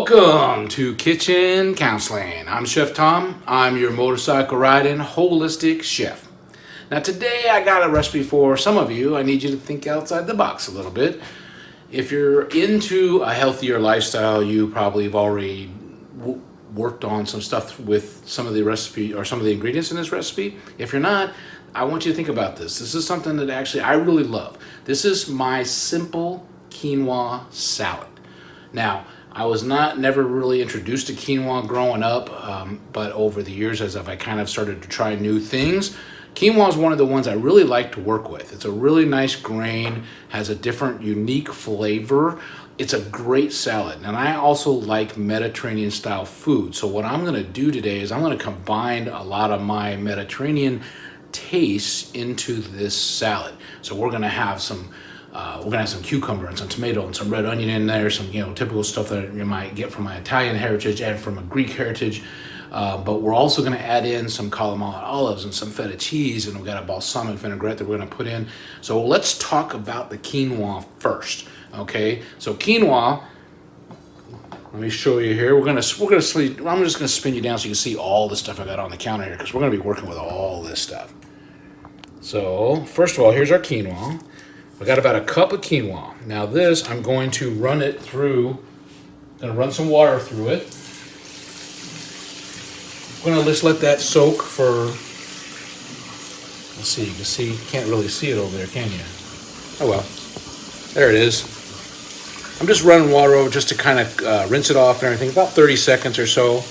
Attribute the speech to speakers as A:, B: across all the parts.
A: Welcome to Kitchen Counseling. I'm Chef Tom. I'm your motorcycle riding holistic chef. Now today I got a recipe for some of you. I need you to think outside the box a little bit. If you're into a healthier lifestyle, you probably have already worked on some stuff with some of the recipe or some of the ingredients in this recipe. If you're not, I want you to think about this. This is something that actually I really love. This is my simple quinoa salad. Now, I was never really introduced to quinoa growing up, but over the years as I kind of started to try new things, quinoa is one of the ones I really like to work with. It's a really nice grain, has a different, unique flavor. It's a great salad. And I also like Mediterranean style food. So what I'm gonna do today is I'm gonna combine a lot of my Mediterranean tastes into this salad. So we're gonna have some cucumber and some tomato and some red onion in there, some typical stuff that you might get from my Italian heritage and from a Greek heritage. But we're also going to add in some Kalamata olives and some feta cheese, and we've got a balsamic vinaigrette that we're going to put in. So let's talk about the quinoa first. Okay, so quinoa. Let me show you here. I'm just going to spin you down so you can see all the stuff I got on the counter here, because we're going to be working with all this stuff. So first of all, here's our quinoa. I got about a cup of quinoa. Now this, I'm going to run it through, some water through it. I'm going to just let that soak for, let's see, you can't really see it over there, can you? Oh well, there it is. I'm just running water over just to kind of rinse it off and everything, about 30 seconds or so.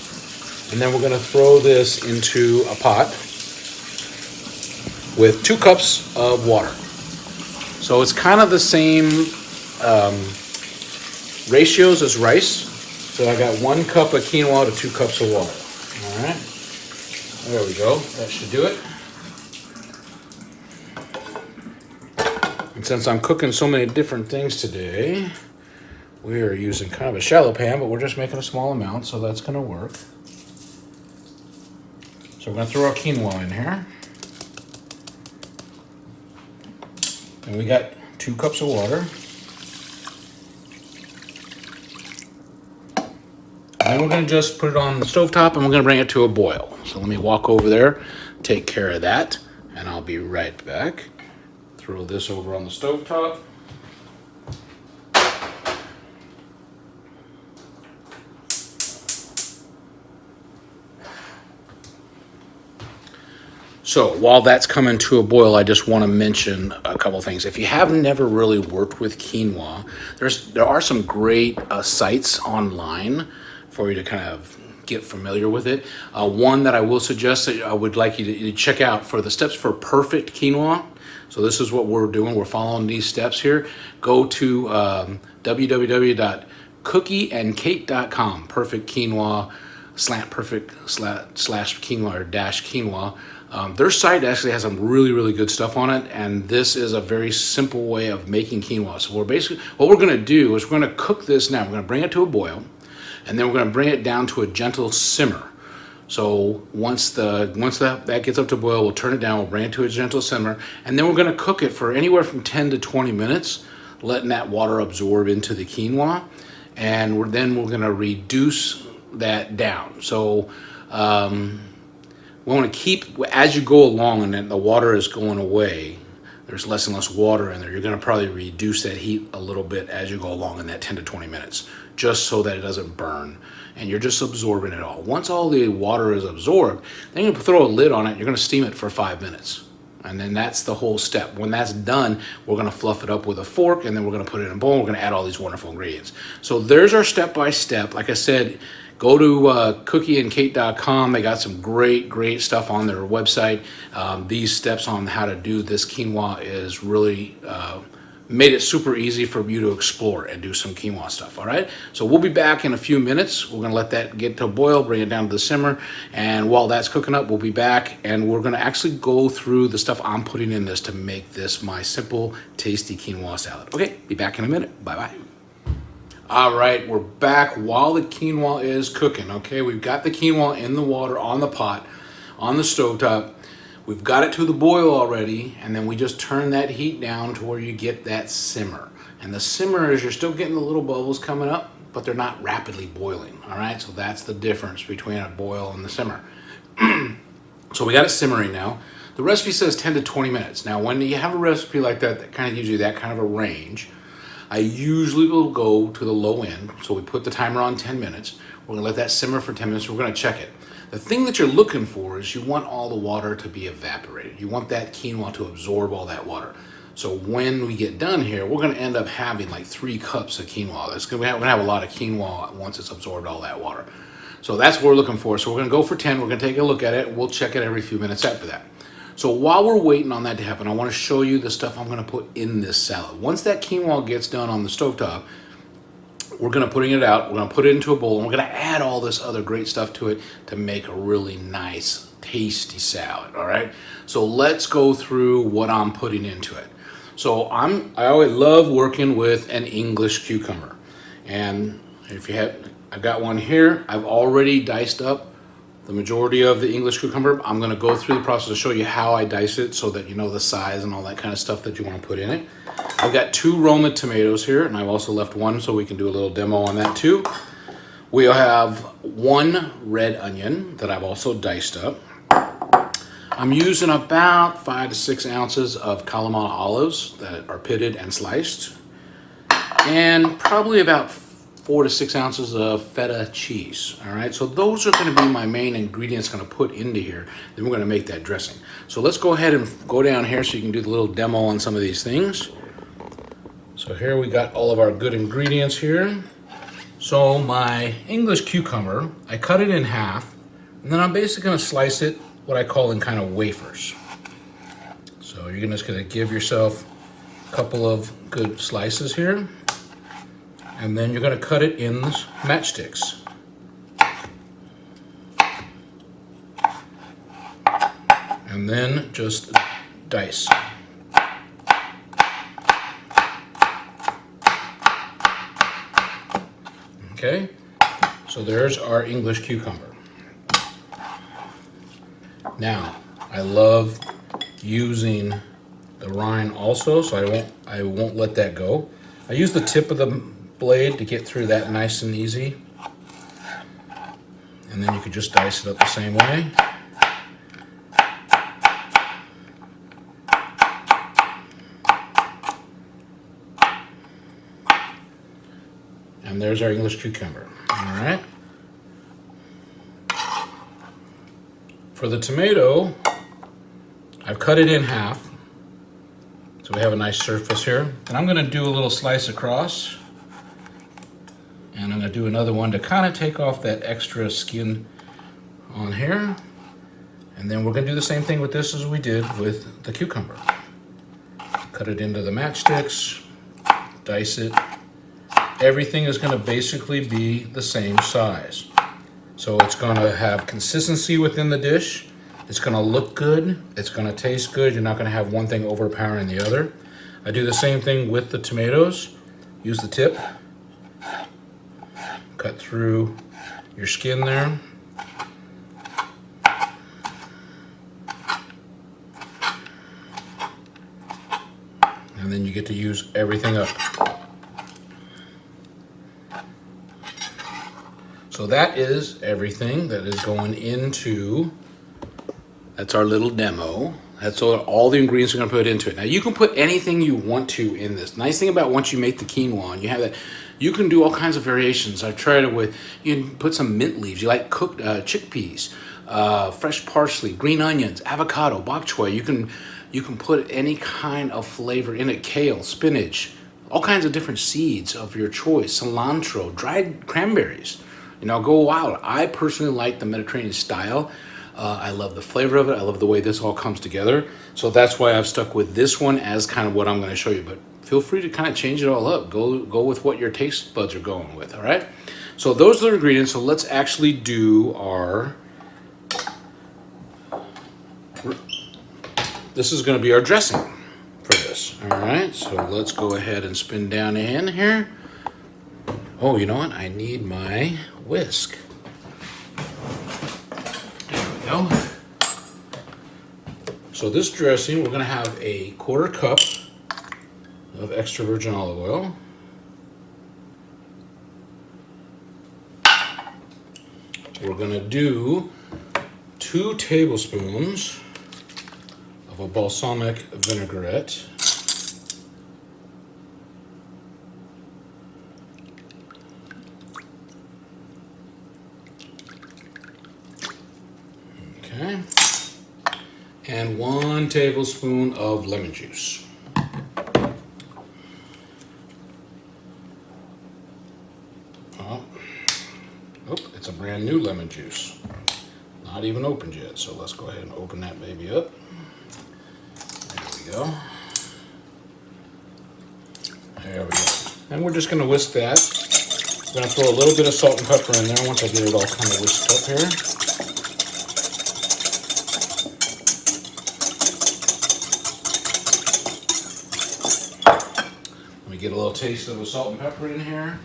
A: And then we're going to throw this into a pot with 2 cups of water. So it's kind of the same ratios as rice. So I got 1 cup of quinoa to 2 cups of water. All right, there we go. That should do it. And since I'm cooking so many different things today, we are using kind of a shallow pan, but we're just making a small amount, so that's going to work. So we're going to throw our quinoa in here. And we got 2 cups of water. And then we're going to just put it on the stovetop and we're going to bring it to a boil. So let me walk over there, take care of that, and I'll be right back. Throw this over on the stovetop. So while that's coming to a boil, I just want to mention a couple things. If you have never really worked with quinoa, there are some great sites online for you to kind of get familiar with it. One that I will suggest that I would like you to check out for the steps for perfect quinoa. So this is what we're doing. We're following these steps here. Go to www.cookieandkate.com. Perfect quinoa /perfect/ quinoa or -quinoa. Their site actually has some really good stuff on it, and this is a very simple way of making quinoa. So what we're going to do is we're going to cook this now. We're going to bring it to a boil, and then we're going to bring it down to a gentle simmer. So once that gets up to boil, we'll turn it down, we'll bring it to a gentle simmer, and then we're going to cook it for anywhere from 10 to 20 minutes, letting that water absorb into the quinoa, and then we're going to reduce that down. So we want to keep, as you go along and then the water is going away, there's less and less water in there. You're going to probably reduce that heat a little bit as you go along in that 10 to 20 minutes, just so that it doesn't burn. And you're just absorbing it all. Once all the water is absorbed, then you throw a lid on it. You're going to steam it for 5 minutes. And then that's the whole step. When that's done, we're going to fluff it up with a fork, and then we're going to put it in a bowl. We're going to add all these wonderful ingredients. So there's our step-by-step. Like I said, go to cookieandkate.com. They got some great stuff on their website. These steps on how to do this quinoa is really made it super easy for you to explore and do some quinoa stuff. All right, so we'll be back in a few minutes. We're gonna let that get to a boil, bring it down to the simmer, and while that's cooking up, we'll be back and we're gonna actually go through the stuff I'm putting in this to make this my simple, tasty quinoa salad. Okay, be back in a minute. Bye-bye. All right, we're back while the quinoa is cooking. Okay, we've got the quinoa in the water on the pot, on the stovetop. We've got it to the boil already, and then we just turn that heat down to where you get that simmer. And the simmer is you're still getting the little bubbles coming up. but they're not rapidly boiling. All right, so that's the difference between a boil and the simmer. So we got it simmering now. The recipe says 10 to 20 minutes. Now, when you have a recipe like that that kind of gives you that kind of a range, I usually will go to the low end. So we put the timer on 10 minutes. We're gonna let that simmer for 10 minutes. We're gonna check it. The thing that you're looking for is you want all the water to be evaporated. You want that quinoa to absorb all that water. So when we get done here, we're gonna end up having like 3 cups of quinoa. We're gonna have a lot of quinoa once it's absorbed all that water. So that's what we're looking for. So we're gonna go for 10. We're gonna take a look at it. We'll check it every few minutes after that. So while we're waiting on that to happen, I want to show you the stuff I'm going to put in this salad. Once that quinoa gets done on the stovetop, we're going to put it out. We're going to put it into a bowl, and we're going to add all this other great stuff to it to make a really nice, tasty salad. All right. So let's go through what I'm putting into it. So I always love working with an English cucumber, and if you have, I've got one here. I've already diced up the majority of the English cucumber. I'm going to go through the process to show you how I dice it so that you know the size and all that kind of stuff that you want to put in it. I've got 2 Roma tomatoes here, and I've also left 1 so we can do a little demo on that too. We'll have 1 red onion that I've also diced up. I'm using about 5 to 6 ounces of Kalamata olives that are pitted and sliced, and probably about 4 to 6 ounces of feta cheese. All right, so those are going to be my main ingredients going to put into here. Then we're going to make that dressing. So let's go ahead and go down here so you can do the little demo on some of these things. So here we got all of our good ingredients here. So my English cucumber, I cut it in half, and then I'm basically going to slice it what I call in kind of wafers. So you're just going to give yourself a couple of good slices here. And then you're going to cut it in matchsticks. And then just dice. Okay, so there's our English cucumber. Now, I love using the rind also, so I won't let that go. I use the tip of the blade to get through that nice and easy, and then you could just dice it up the same way. And there's our English cucumber. All right. For the tomato, I've cut it in half, so we have a nice surface here. And I'm going to do a little slice across. And I'm going to do another one to kind of take off that extra skin on here. And then we're going to do the same thing with this as we did with the cucumber. Cut it into the matchsticks, dice it. Everything is going to basically be the same size. So it's going to have consistency within the dish. It's going to look good. It's going to taste good. You're not going to have one thing overpowering the other. I do the same thing with the tomatoes. Use the tip. Cut through your skin there. And then you get to use everything up. So that is everything that is going into, that's our little demo. That's all the ingredients we're gonna put into it. Now you can put anything you want to in this. Nice thing about once you make the quinoa and you have that, you can do all kinds of variations. I've tried it with, you can put some mint leaves. You like cooked chickpeas, fresh parsley, green onions, avocado, bok choy. You can put any kind of flavor in it. Kale, spinach, all kinds of different seeds of your choice. Cilantro, dried cranberries. You know, go wild. I personally like the Mediterranean style. I love the flavor of it. I love the way this all comes together. So that's why I've stuck with this one as kind of what I'm going to show you. But feel free to kind of change it all up. Go with what your taste buds are going with, all right? So those are the ingredients. So let's actually do our... This is going to be our dressing for this, all right? So let's go ahead and spin down in here. Oh, you know what? I need my whisk. There we go. So this dressing, we're going to have a 1/4 cup of extra virgin olive oil. we're gonna do 2 tablespoons of a balsamic vinaigrette. Okay. And 1 tablespoon of lemon juice. Oh, it's a brand new lemon juice. Not even opened yet, so let's go ahead and open that baby up. There we go. There we go. And we're just going to whisk that. I'm going to throw a little bit of salt and pepper in there once I get it all kind of whisked up here. Let me get a little taste of the salt and pepper in here.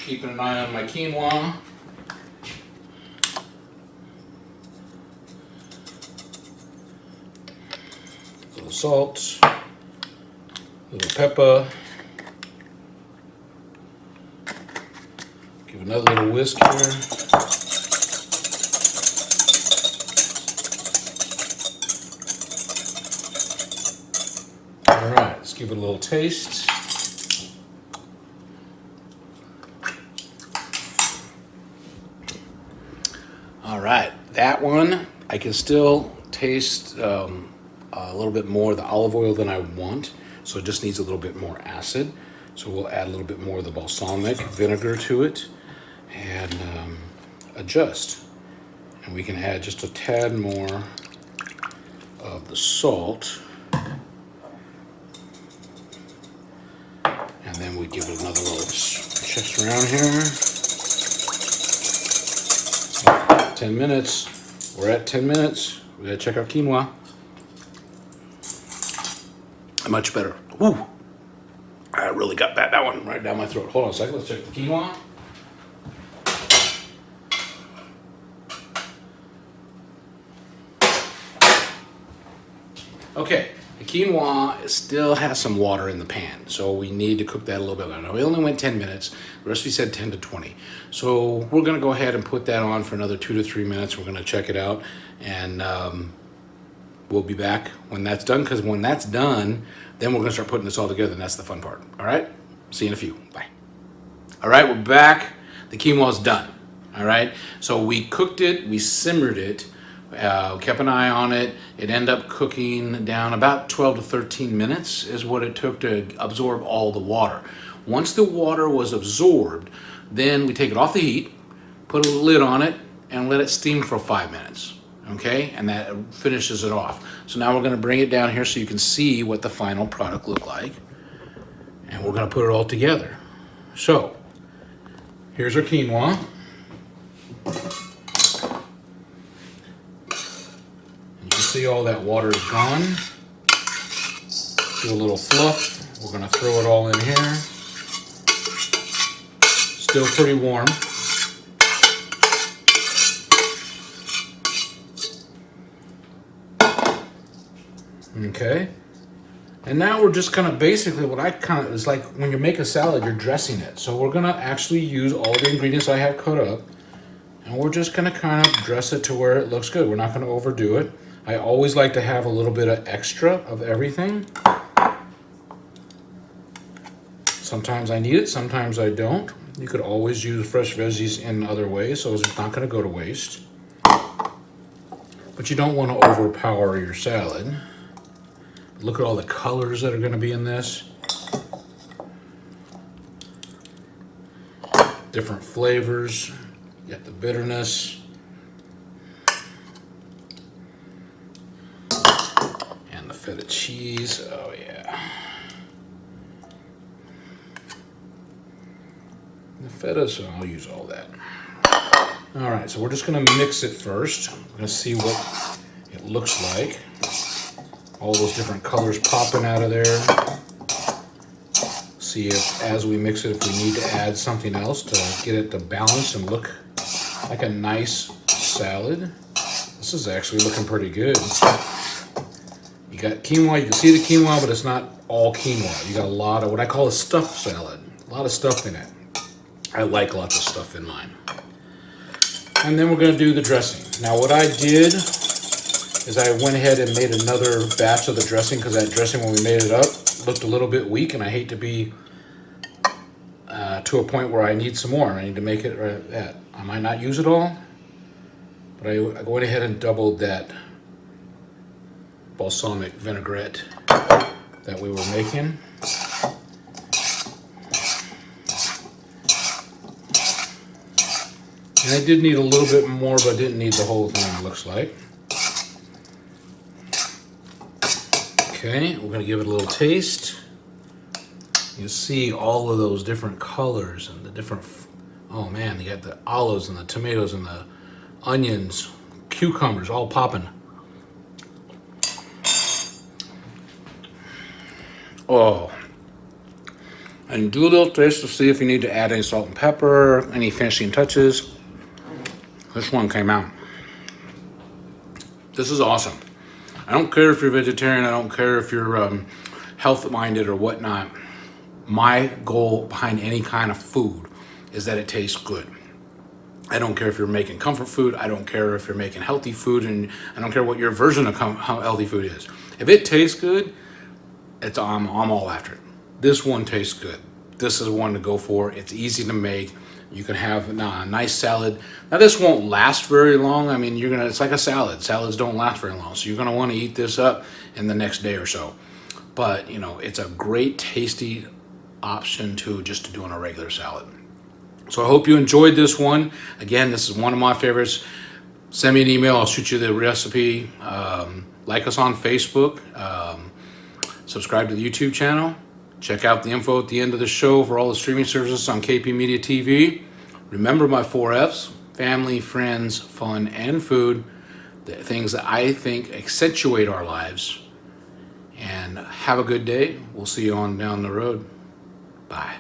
A: Keeping an eye on my quinoa. A little salt, a little pepper. Give another little whisk here. All right, let's give it a little taste. All right, that one, I can still taste a little bit more of the olive oil than I want, so it just needs a little bit more acid. So we'll add a little bit more of the balsamic vinegar to it and adjust. And we can add just a tad more of the salt. And then we give it another little shift around here. 10 minutes. We're at 10 minutes. We gotta check our quinoa. Much better. Woo! I really got that one right down my throat. Hold on a second. Let's check the quinoa. Okay, the quinoa still has some water in the pan, so we need to cook that a little bit longer. We only went 10 minutes. The recipe said 10 to 20. So we're gonna go ahead and put that on for another 2 to 3 minutes. We're gonna check it out, and we'll be back when that's done, because when that's done, then we're gonna start putting this all together, and that's the fun part. All right? See you in a few. Bye. All right, we're back. The quinoa's done. All right? So we cooked it, we simmered it, kept an eye on it. It ended up cooking down about 12 to 13 minutes is what it took to absorb all the water. Once the water was absorbed, then we take it off the heat, put a lid on it, and let it steam for 5 minutes. Okay, and that finishes it off. So now we're going to bring it down here so you can see what the final product looked like. And we're going to put it all together. So, here's our quinoa. You can see all that water is gone. Do a little fluff. We're going to throw it all in here. Still pretty warm. Okay, and now we're just kind of basically what I kind of is like when you make a salad, you're dressing it. So we're gonna actually use all the ingredients I have cut up, and we're just gonna kind of dress it to where it looks good. We're not gonna overdo it. I always like to have a little bit of extra of everything. Sometimes I need it, sometimes I don't. You could always use fresh veggies in other ways, so it's not gonna go to waste. But you don't want to overpower your salad. Look at all the colors that are going to be in this. Different flavors. You got the bitterness. And the feta cheese. Oh, yeah. The feta, so I'll use all that. All right, so we're just going to mix it first. I'm going to see what it looks like. All those different colors popping out of there. See if, as we mix it, if we need to add something else to get it to balance and look like a nice salad. This is actually looking pretty good. You got quinoa, you can see the quinoa, but it's not all quinoa. You got a lot of what I call a stuffed salad. A lot of stuff in it. I like lots of stuff in mine. And then we're going to do the dressing. Now what I did is I went ahead and made another batch of the dressing, because that dressing when we made it up looked a little bit weak, and I hate to be to a point where I need some more. I need to make it right at. I might not use it all, but I went ahead and doubled that balsamic vinaigrette that we were making. And I did need a little bit more, but I didn't need the whole thing, it looks like. Okay, we're going to give it a little taste. You see all of those different colors and the different, oh man, you got the olives and the tomatoes and the onions, cucumbers all popping. Oh, and do a little taste to see if you need to add any salt and pepper, any finishing touches. This one came out. This is awesome. I don't care if you're vegetarian, I don't care if you're health-minded or whatnot. My goal behind any kind of food is that it tastes good. I don't care if you're making comfort food, I don't care if you're making healthy food, and I don't care what your version of how healthy food is. If it tastes good, I'm all after it. This one tastes good. This is one to go for. It's easy to make. You can have a nice salad. Now this won't last very long. I mean, it's like a salad. Salads don't last very long. So you're gonna wanna eat this up in the next day or so. But you know, it's a great tasty option to doing a regular salad. So I hope you enjoyed this one. Again, this is one of my favorites. Send me an email, I'll shoot you the recipe. Like us on Facebook. Subscribe to the YouTube channel. Check out the info at the end of the show for all the streaming services on KP Media TV. Remember my 4 Fs: family, friends, fun, and food. The things that I think accentuate our lives. And have a good day. We'll see you on down the road. Bye.